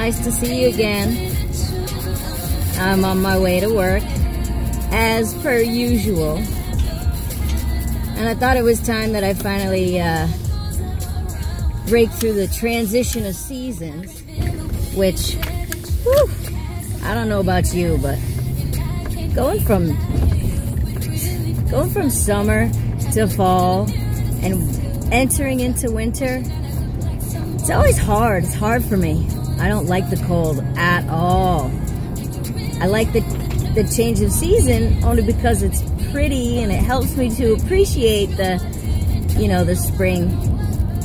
nice to see you again. I'm on my way to work, as per usual. And I thought it was time that I finally break through the transition of seasons, which, whew, I don't know about you, but going from summer to fall and entering into winter, it's always hard. It's hard for me. I don't like the cold at all. I like the change of season only because it's pretty and it helps me to appreciate the spring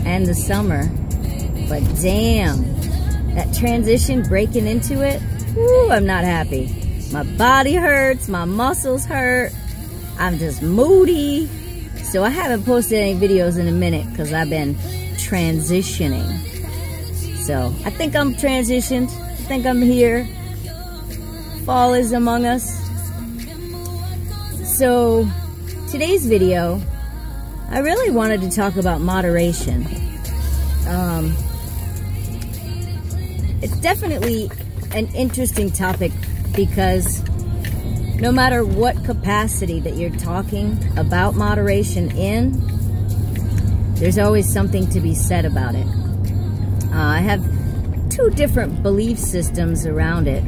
and the summer. But damn, that transition, breaking into it, whoo, I'm not happy. My body hurts, my muscles hurt, I'm just moody. So I haven't posted any videos in a minute because I've been transitioning. So I think I'm transitioned. I think I'm here. Fall is among us. So today's video, I really wanted to talk about moderation. It's definitely an interesting topic because no matter what capacity that you're talking about moderation in, there's always something to be said about it. I have two different belief systems around it.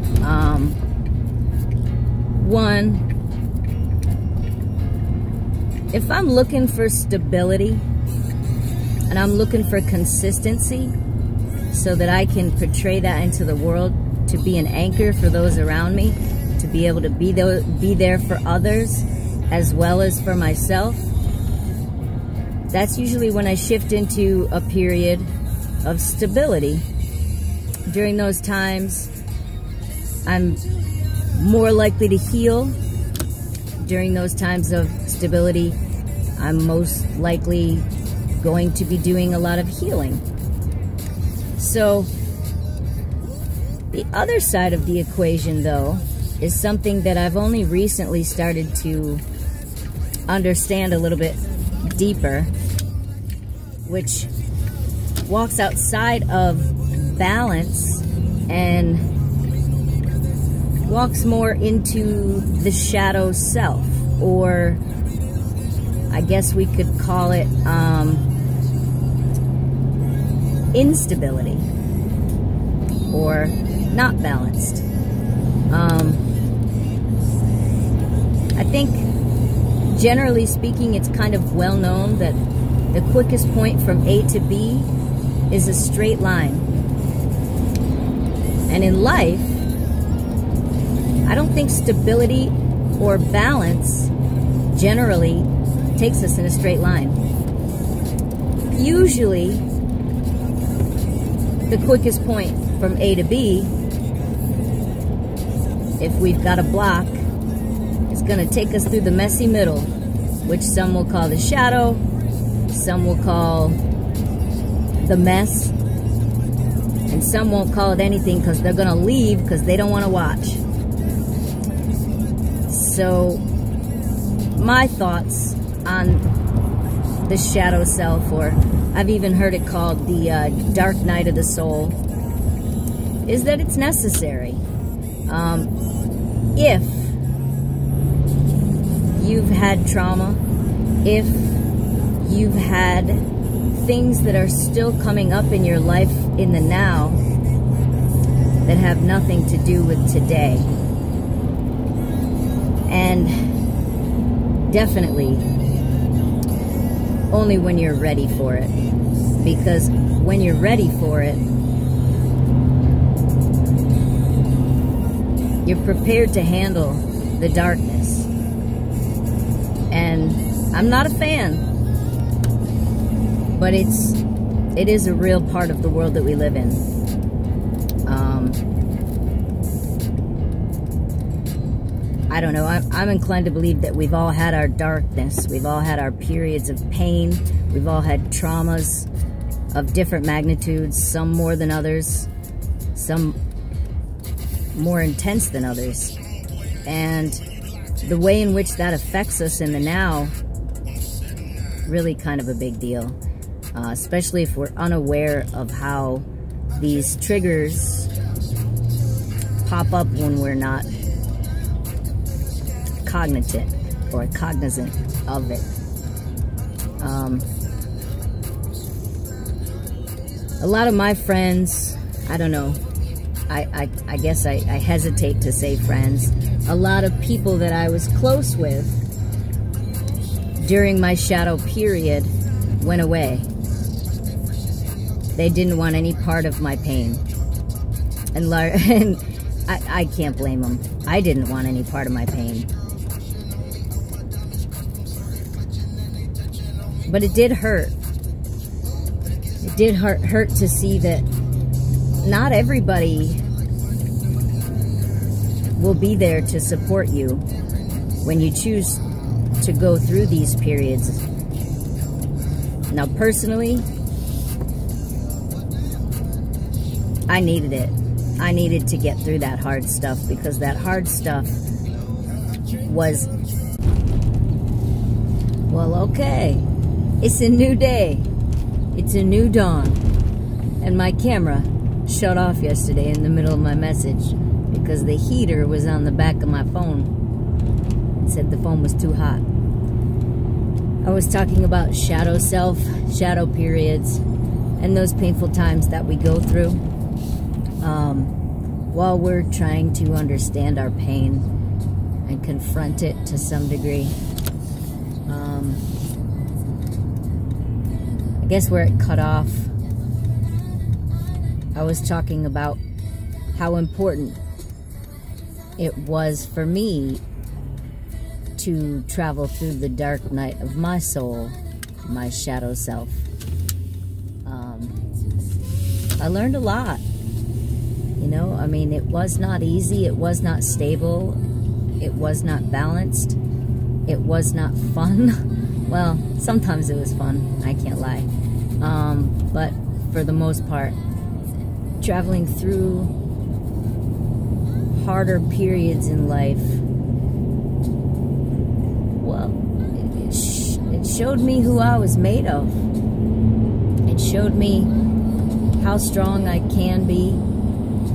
One, if I'm looking for stability and I'm looking for consistency so that I can portray that into the world to be an anchor for those around me, to be able to be there for others as well as for myself, that's usually when I shift into a period of stability. During those times, I'm more likely to heal. During those times of stability, I'm most likely going to be doing a lot of healing. So the other side of the equation, though, is something that I've only recently started to understand a little bit deeper, which walks outside of balance and walks more into the shadow self, or I guess we could call it instability or not balanced. I think generally speaking, it's kind of well known that the quickest point from A to B is a straight line. And in life, I don't think stability or balance generally takes us in a straight line. Usually, the quickest point from A to B, if we've got a block, is going to take us through the messy middle, which some will call the shadow, some will call the mess, and some won't call it anything because they're going to leave because they don't want to watch. So my thoughts on the shadow self, or I've even heard it called the dark night of the soul, is that it's necessary. If you've had trauma, if you've had things that are still coming up in your life in the now that have nothing to do with today, and definitely only when you're ready for it, because when you're ready for it, you're prepared to handle the darkness. And I'm not a fan, but it is a real part of the world that we live in. I don't know, I'm inclined to believe that we've all had our darkness, we've all had our periods of pain, we've all had traumas of different magnitudes, some more than others, some more intense than others. And the way in which that affects us in the now, really kind of a big deal. Especially if we're unaware of how these triggers pop up when we're not cognizant of it. A lot of my friends, I don't know, I guess I hesitate to say friends. A lot of people that I was close with during my shadow period went away. They didn't want any part of my pain. And I can't blame them. I didn't want any part of my pain. But it did hurt. It did hurt to see that not everybody will be there to support you when you choose to go through these periods. Now, personally, I needed it. I needed to get through that hard stuff, because that hard stuff was, well, okay. It's a new day. It's a new dawn. And my camera shut off yesterday in the middle of my message because the heater was on the back of my phone. It said the phone was too hot. I was talking about shadow self, shadow periods, and those painful times that we go through while we're trying to understand our pain and confront it to some degree. I guess where it cut off, I was talking about how important it was for me to travel through the dark night of my soul, my shadow self. I learned a lot. You know, I mean, it was not easy. It was not stable. It was not balanced. It was not fun. Well, sometimes it was fun. I can't lie. But for the most part, traveling through harder periods in life, well, it showed me who I was made of. It showed me how strong I can be.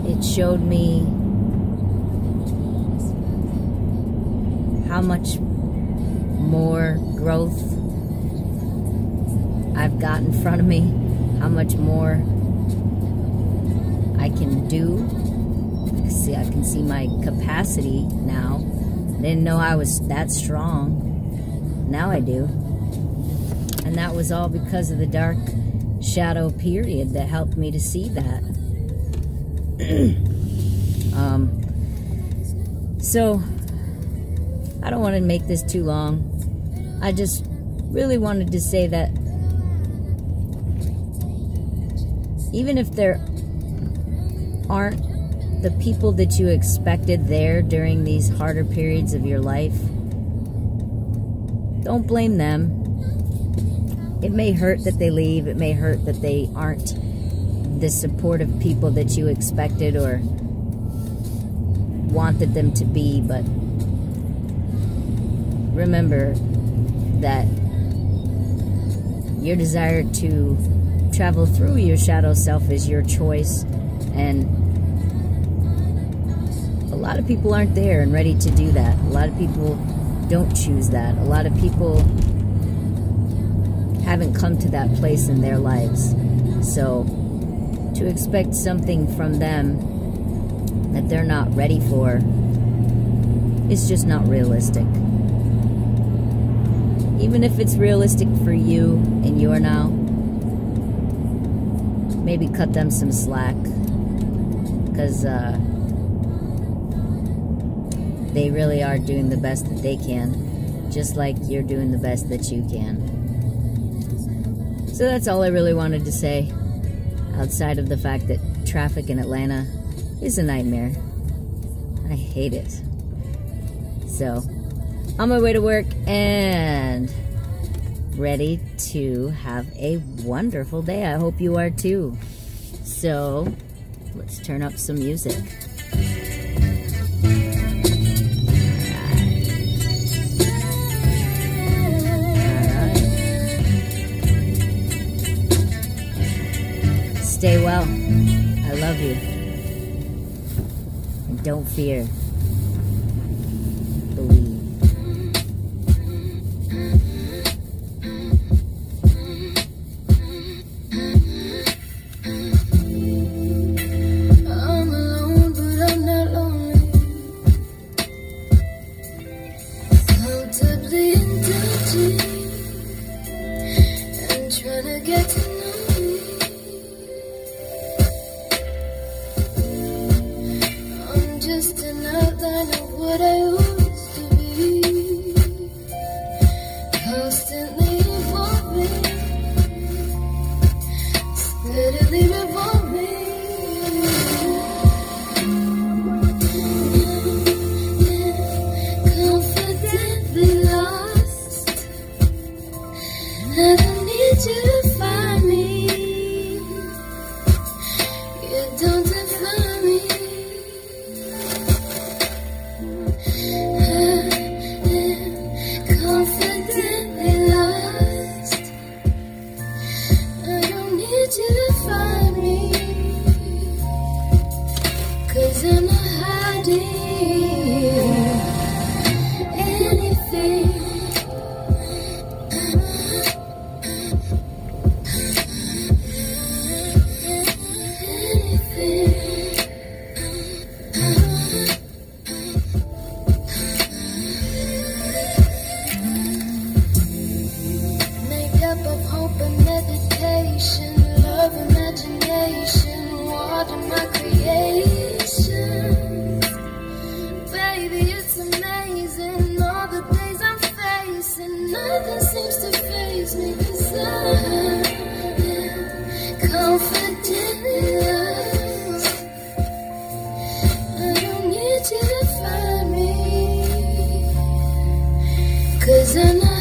It showed me how much more growth I've got in front of me, how much more I can do. See, I can see my capacity now. Didn't know I was that strong. Now I do. And that was all because of the dark shadow period that helped me to see that. So I don't want to make this too long. I just really wanted to say that even if there aren't the people that you expected there during these harder periods of your life, don't blame them. It may hurt that they leave. It may hurt that they aren't the supportive people that you expected or wanted them to be, but remember that your desire to travel through your shadow self is your choice, and a lot of people aren't there and ready to do that. A lot of people don't choose that. A lot of people haven't come to that place in their lives. So to expect something from them that they're not ready for is just not realistic. Even if it's realistic for you and you're now, maybe cut them some slack, because they really are doing the best that they can, just like you're doing the best that you can. So that's all I really wanted to say, outside of the fact that traffic in Atlanta is a nightmare. I hate it. So, on my way to work and ready to have a wonderful day. I hope you are too. So, let's turn up some music. Stay well. I love you. And Don't fear. Believe. I'm alone, but I'm not lonely. Comfortably indulging and trying to get to know me. I'm just an outline of what I used to be, constantly evolving, steadily revolving. Confidently lost. I don't need you to find me. You don't define me. I am confidently lost. I don't need you to find me, 'cause I'm not hiding anything. Made up of hope and meditation, love, imagination, water my creation. Baby, it's amazing, all the days I'm facing, nothing seems to faze me, 'cause I am confidently lost. I don't need you to find me, 'cause I'm not